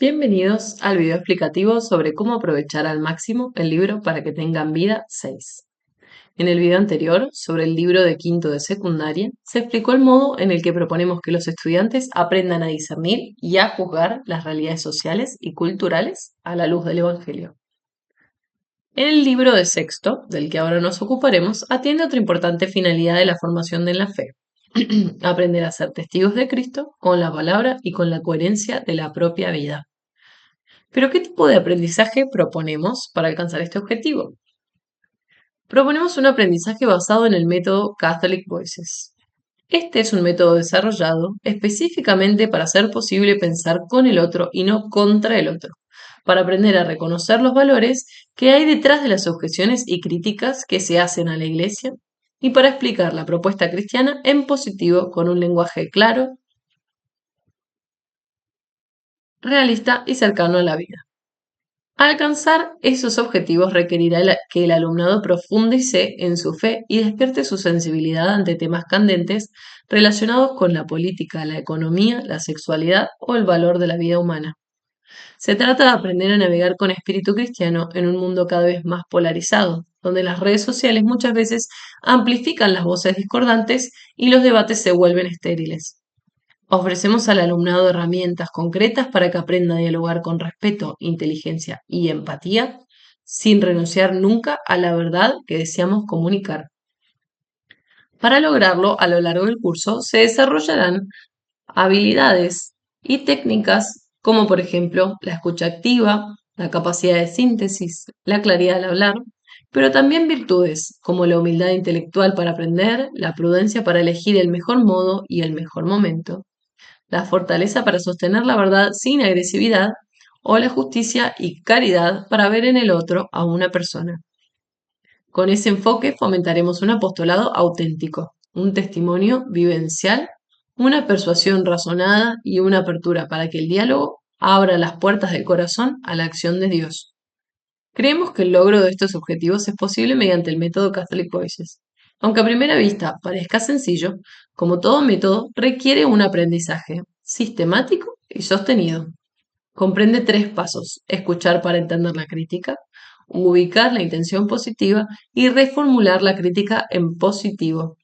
Bienvenidos al video explicativo sobre cómo aprovechar al máximo el libro para que tengan vida 6. En el video anterior, sobre el libro de quinto de secundaria, se explicó el modo en el que proponemos que los estudiantes aprendan a discernir y a juzgar las realidades sociales y culturales a la luz del Evangelio. En el libro de sexto, del que ahora nos ocuparemos, atiende otra importante finalidad de la formación de la fe: aprender a ser testigos de Cristo con la palabra y con la coherencia de la propia vida. Pero, ¿qué tipo de aprendizaje proponemos para alcanzar este objetivo? Proponemos un aprendizaje basado en el método Catholic Voices. Este es un método desarrollado específicamente para hacer posible pensar con el otro y no contra el otro, para aprender a reconocer los valores que hay detrás de las objeciones y críticas que se hacen a la Iglesia y para explicar la propuesta cristiana en positivo con un lenguaje claro, realista y cercano a la vida. Alcanzar esos objetivos requerirá que el alumnado profundice en su fe y despierte su sensibilidad ante temas candentes relacionados con la política, la economía, la sexualidad o el valor de la vida humana. Se trata de aprender a navegar con espíritu cristiano en un mundo cada vez más polarizado, donde las redes sociales muchas veces amplifican las voces discordantes y los debates se vuelven estériles. Ofrecemos al alumnado herramientas concretas para que aprenda a dialogar con respeto, inteligencia y empatía, sin renunciar nunca a la verdad que deseamos comunicar. Para lograrlo, a lo largo del curso se desarrollarán habilidades y técnicas como, por ejemplo, la escucha activa, la capacidad de síntesis, la claridad al hablar, pero también virtudes como la humildad intelectual para aprender, la prudencia para elegir el mejor modo y el mejor momento, la fortaleza para sostener la verdad sin agresividad, o la justicia y caridad para ver en el otro a una persona. Con ese enfoque fomentaremos un apostolado auténtico, un testimonio vivencial, una persuasión razonada y una apertura para que el diálogo abra las puertas del corazón a la acción de Dios. Creemos que el logro de estos objetivos es posible mediante el método Catholic Voices. Aunque a primera vista parezca sencillo, como todo método, requiere un aprendizaje sistemático y sostenido. Comprende 3 pasos: escuchar para entender la crítica, ubicar la intención positiva y reformular la crítica en positivo.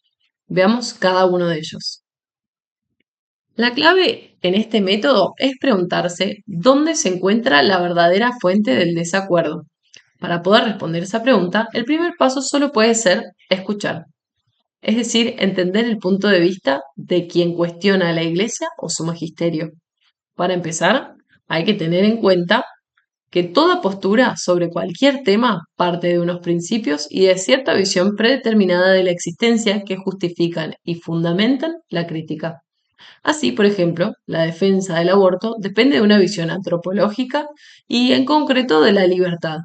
Veamos cada uno de ellos. La clave en este método es preguntarse dónde se encuentra la verdadera fuente del desacuerdo. Para poder responder esa pregunta, el primer paso solo puede ser escuchar, es decir, entender el punto de vista de quien cuestiona a la Iglesia o su magisterio. Para empezar, hay que tener en cuenta que toda postura sobre cualquier tema parte de unos principios y de cierta visión predeterminada de la existencia que justifican y fundamentan la crítica. Así, por ejemplo, la defensa del aborto depende de una visión antropológica y, en concreto, de la libertad.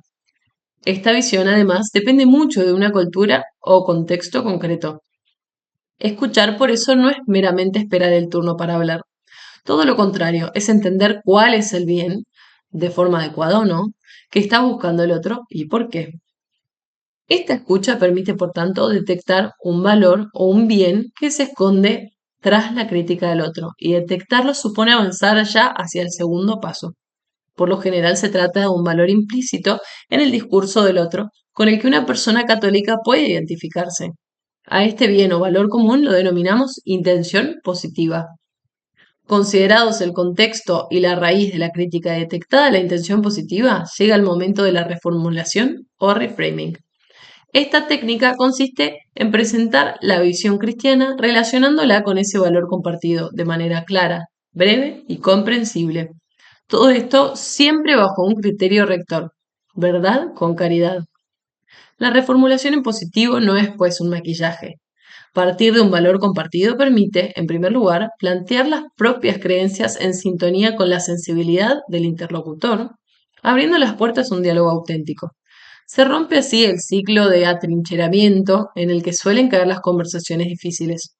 Esta visión, además, depende mucho de una cultura o contexto concreto. Escuchar, por eso, no es meramente esperar el turno para hablar. Todo lo contrario, es entender cuál es el bien, de forma adecuada o no, que está buscando el otro y por qué. Esta escucha permite, por tanto, detectar un valor o un bien que se esconde tras la crítica del otro, y detectarlo supone avanzar ya hacia el segundo paso. Por lo general se trata de un valor implícito en el discurso del otro, con el que una persona católica puede identificarse. A este bien o valor común lo denominamos intención positiva. Considerados el contexto y la raíz de la crítica detectada, la intención positiva, llega el momento de la reformulación o reframing. Esta técnica consiste en presentar la visión cristiana relacionándola con ese valor compartido de manera clara, breve y comprensible. Todo esto siempre bajo un criterio rector: verdad con caridad. La reformulación en positivo no es, pues, un maquillaje. Partir de un valor compartido permite, en primer lugar, plantear las propias creencias en sintonía con la sensibilidad del interlocutor, abriendo las puertas a un diálogo auténtico. Se rompe así el ciclo de atrincheramiento en el que suelen caer las conversaciones difíciles.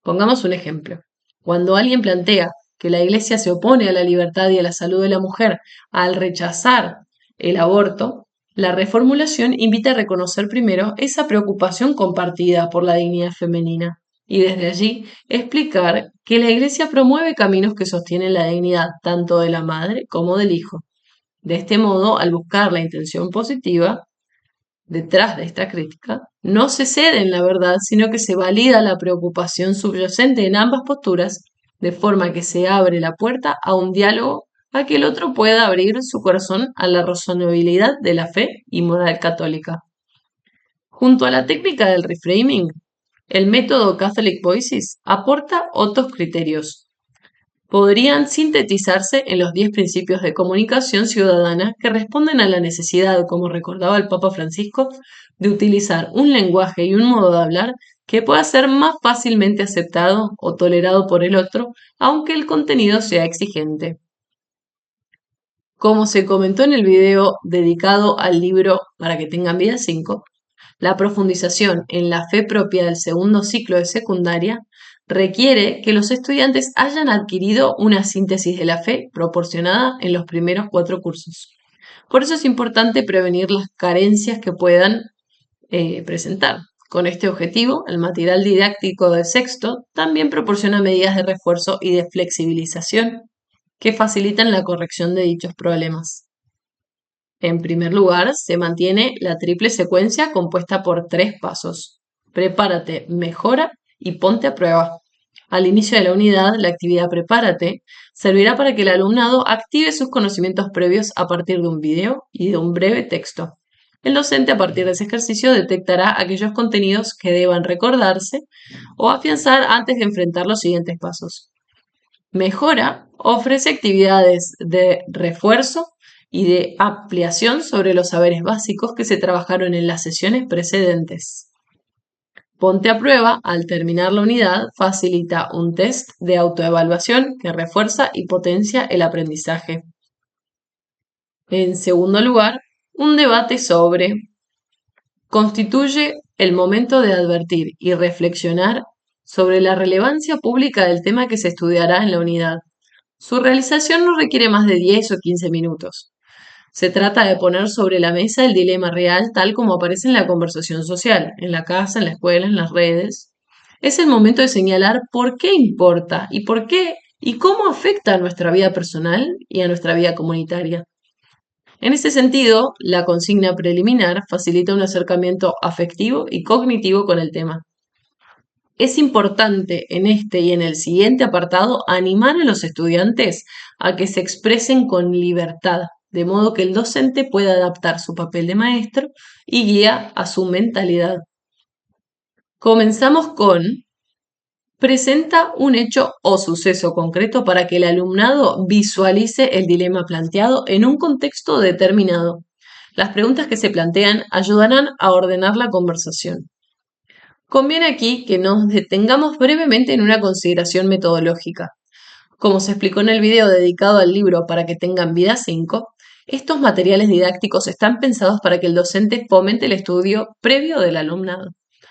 Pongamos un ejemplo. Cuando alguien plantea que la Iglesia se opone a la libertad y a la salud de la mujer al rechazar el aborto, la reformulación invita a reconocer primero esa preocupación compartida por la dignidad femenina y desde allí explicar que la Iglesia promueve caminos que sostienen la dignidad tanto de la madre como del hijo. De este modo, al buscar la intención positiva detrás de esta crítica, no se cede en la verdad, sino que se valida la preocupación subyacente en ambas posturas, de forma que se abre la puerta a un diálogo a que el otro pueda abrir su corazón a la razonabilidad de la fe y moral católica. Junto a la técnica del reframing, el método Catholic Voices aporta otros criterios. Podrían sintetizarse en los 10 principios de comunicación ciudadana que responden a la necesidad, como recordaba el Papa Francisco, de utilizar un lenguaje y un modo de hablar que pueda ser más fácilmente aceptado o tolerado por el otro, aunque el contenido sea exigente. Como se comentó en el video dedicado al libro Para que tengan vida 5, la profundización en la fe propia del segundo ciclo de secundaria requiere que los estudiantes hayan adquirido una síntesis de la fe proporcionada en los primeros 4 cursos. Por eso es importante prevenir las carencias que puedan presentar. Con este objetivo, el material didáctico del sexto también proporciona medidas de refuerzo y de flexibilización que facilitan la corrección de dichos problemas. En primer lugar, se mantiene la triple secuencia compuesta por 3 pasos. Prepárate, mejora y ponte a prueba. Al inicio de la unidad, la actividad Prepárate servirá para que el alumnado active sus conocimientos previos a partir de un video y de un breve texto. El docente, a partir de ese ejercicio, detectará aquellos contenidos que deban recordarse o afianzar antes de enfrentar los siguientes pasos. Mejora ofrece actividades de refuerzo y de ampliación sobre los saberes básicos que se trabajaron en las sesiones precedentes. Ponte a prueba, al terminar la unidad, facilita un test de autoevaluación que refuerza y potencia el aprendizaje. En segundo lugar, un debate sobre constituye el momento de advertir y reflexionar sobre la relevancia pública del tema que se estudiará en la unidad. Su realización no requiere más de 10 o 15 minutos. Se trata de poner sobre la mesa el dilema real tal como aparece en la conversación social, en la casa, en la escuela, en las redes. Es el momento de señalar por qué importa y por qué y cómo afecta a nuestra vida personal y a nuestra vida comunitaria. En ese sentido, la consigna preliminar facilita un acercamiento afectivo y cognitivo con el tema. Es importante en este y en el siguiente apartado animar a los estudiantes a que se expresen con libertad, de modo que el docente pueda adaptar su papel de maestro y guía a su mentalidad. Comenzamos con presenta un hecho o suceso concreto para que el alumnado visualice el dilema planteado en un contexto determinado. Las preguntas que se plantean ayudarán a ordenar la conversación. Conviene aquí que nos detengamos brevemente en una consideración metodológica. Como se explicó en el video dedicado al libro Para que tengan vida 5, estos materiales didácticos están pensados para que el docente fomente el estudio previo del alumnado.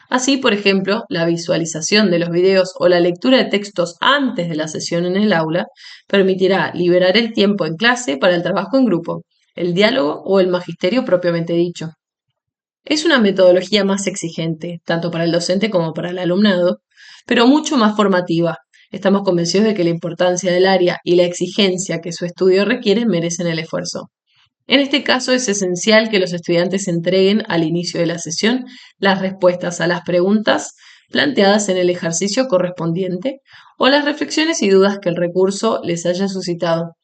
Así, por ejemplo, la visualización de los videos o la lectura de textos antes de la sesión en el aula permitirá liberar el tiempo en clase para el trabajo en grupo, el diálogo o el magisterio propiamente dicho. Es una metodología más exigente, tanto para el docente como para el alumnado, pero mucho más formativa. Estamos convencidos de que la importancia del área y la exigencia que su estudio requiere merecen el esfuerzo. En este caso es esencial que los estudiantes entreguen al inicio de la sesión las respuestas a las preguntas planteadas en el ejercicio correspondiente o las reflexiones y dudas que el recurso les haya suscitado.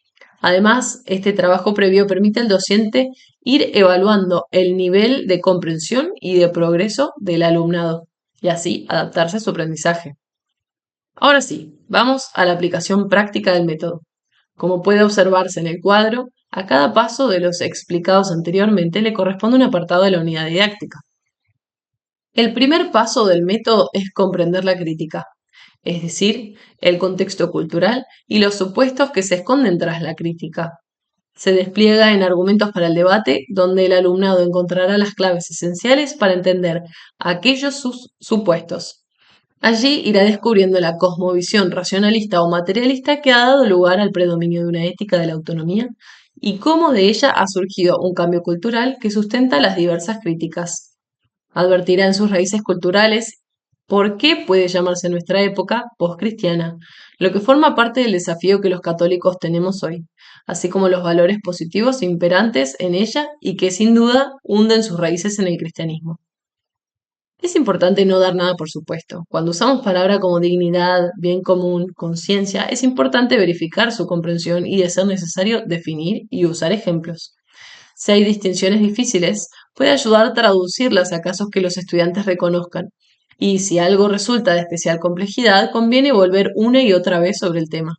Además, este trabajo previo permite al docente ir evaluando el nivel de comprensión y de progreso del alumnado y así adaptarse a su aprendizaje. Ahora sí, vamos a la aplicación práctica del método. Como puede observarse en el cuadro, a cada paso de los explicados anteriormente le corresponde un apartado de la unidad didáctica. El primer paso del método es comprender la crítica, es decir, el contexto cultural y los supuestos que se esconden tras la crítica. Se despliega en argumentos para el debate, donde el alumnado encontrará las claves esenciales para entender aquellos supuestos. Allí irá descubriendo la cosmovisión racionalista o materialista que ha dado lugar al predominio de una ética de la autonomía y cómo de ella ha surgido un cambio cultural que sustenta las diversas críticas. Advertirá en sus raíces culturales ¿Por qué puede llamarse nuestra época postcristiana? Lo que forma parte del desafío que los católicos tenemos hoy, así como los valores positivos imperantes en ella y que sin duda hunden sus raíces en el cristianismo. Es importante no dar nada por supuesto. Cuando usamos palabras como dignidad, bien común, conciencia, es importante verificar su comprensión y, de ser necesario, definir y usar ejemplos. Si hay distinciones difíciles, puede ayudar a traducirlas a casos que los estudiantes reconozcan. Y si algo resulta de especial complejidad, conviene volver una y otra vez sobre el tema.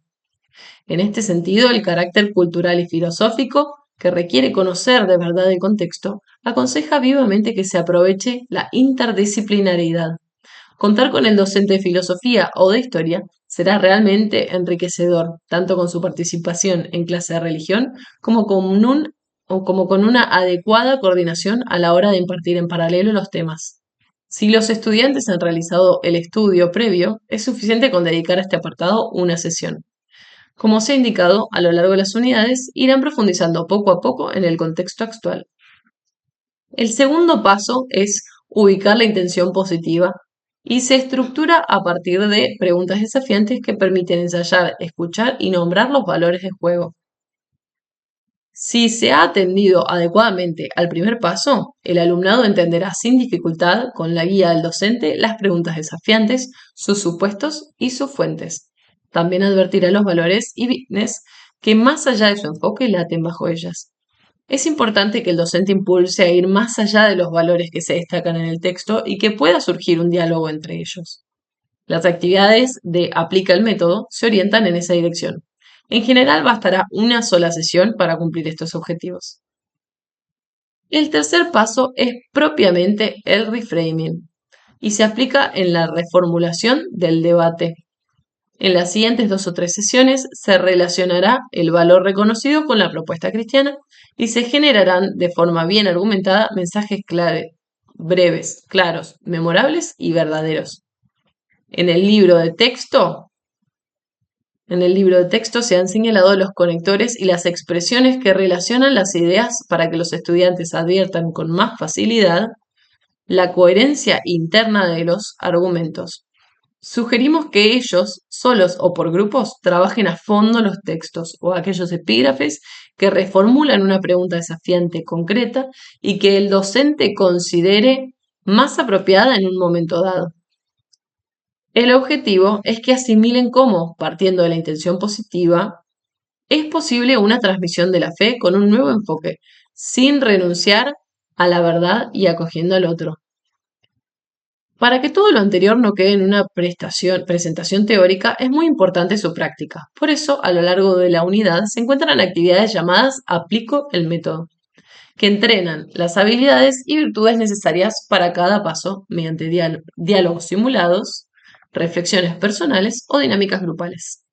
En este sentido, el carácter cultural y filosófico, que requiere conocer de verdad el contexto, aconseja vivamente que se aproveche la interdisciplinariedad. Contar con el docente de filosofía o de historia será realmente enriquecedor, tanto con su participación en clase de religión como con una adecuada coordinación a la hora de impartir en paralelo los temas. Si los estudiantes han realizado el estudio previo, es suficiente con dedicar a este apartado una sesión. Como se ha indicado, a lo largo de las unidades irán profundizando poco a poco en el contexto actual. El segundo paso es ubicar la intención positiva y se estructura a partir de preguntas desafiantes que permiten ensayar, escuchar y nombrar los valores de juego. Si se ha atendido adecuadamente al primer paso, el alumnado entenderá sin dificultad, con la guía del docente, las preguntas desafiantes, sus supuestos y sus fuentes. También advertirá los valores y bienes que más allá de su enfoque laten bajo ellas. Es importante que el docente impulse a ir más allá de los valores que se destacan en el texto y que pueda surgir un diálogo entre ellos. Las actividades de Aplica el método se orientan en esa dirección. En general bastará una sola sesión para cumplir estos objetivos. El tercer paso es propiamente el reframing y se aplica en la reformulación del debate. En las siguientes 2 o 3 sesiones se relacionará el valor reconocido con la propuesta cristiana y se generarán de forma bien argumentada mensajes clave, breves, claros, memorables y verdaderos. En el libro de texto se han señalado los conectores y las expresiones que relacionan las ideas para que los estudiantes adviertan con más facilidad la coherencia interna de los argumentos. Sugerimos que ellos, solos o por grupos, trabajen a fondo los textos o aquellos epígrafes que reformulan una pregunta desafiante concreta y que el docente considere más apropiada en un momento dado. El objetivo es que asimilen cómo, partiendo de la intención positiva, es posible una transmisión de la fe con un nuevo enfoque, sin renunciar a la verdad y acogiendo al otro. Para que todo lo anterior no quede en una presentación teórica, es muy importante su práctica. Por eso, a lo largo de la unidad se encuentran actividades llamadas Aplico el método, que entrenan las habilidades y virtudes necesarias para cada paso mediante diálogos simulados, reflexiones personales o dinámicas grupales.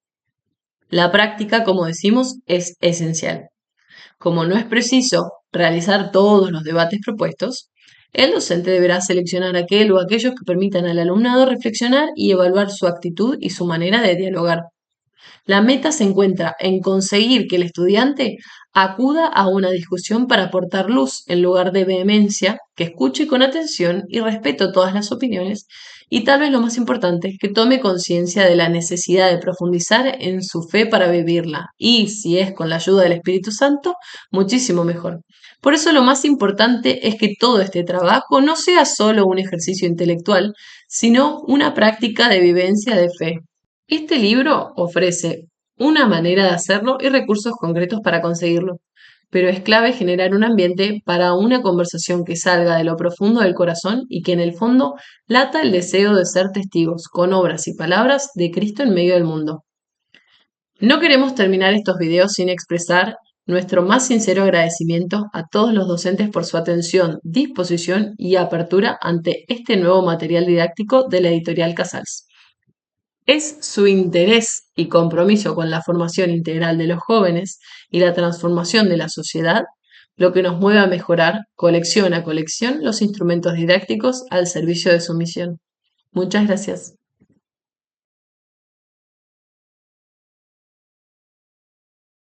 La práctica, como decimos, es esencial. Como no es preciso realizar todos los debates propuestos, el docente deberá seleccionar aquel o aquellos que permitan al alumnado reflexionar y evaluar su actitud y su manera de dialogar. La meta se encuentra en conseguir que el estudiante acuda a una discusión para aportar luz en lugar de vehemencia, que escuche con atención y respeto todas las opiniones y tal vez lo más importante, que tome conciencia de la necesidad de profundizar en su fe para vivirla y, si es con la ayuda del Espíritu Santo, muchísimo mejor. Por eso lo más importante es que todo este trabajo no sea solo un ejercicio intelectual, sino una práctica de vivencia de fe. Este libro ofrece una manera de hacerlo y recursos concretos para conseguirlo, pero es clave generar un ambiente para una conversación que salga de lo profundo del corazón y que en el fondo lata el deseo de ser testigos, con obras y palabras, de Cristo en medio del mundo. No queremos terminar estos videos sin expresar nuestro más sincero agradecimiento a todos los docentes por su atención, disposición y apertura ante este nuevo material didáctico de la editorial Casals. Es su interés y compromiso con la formación integral de los jóvenes y la transformación de la sociedad lo que nos mueve a mejorar, colección a colección, los instrumentos didácticos al servicio de su misión. Muchas gracias.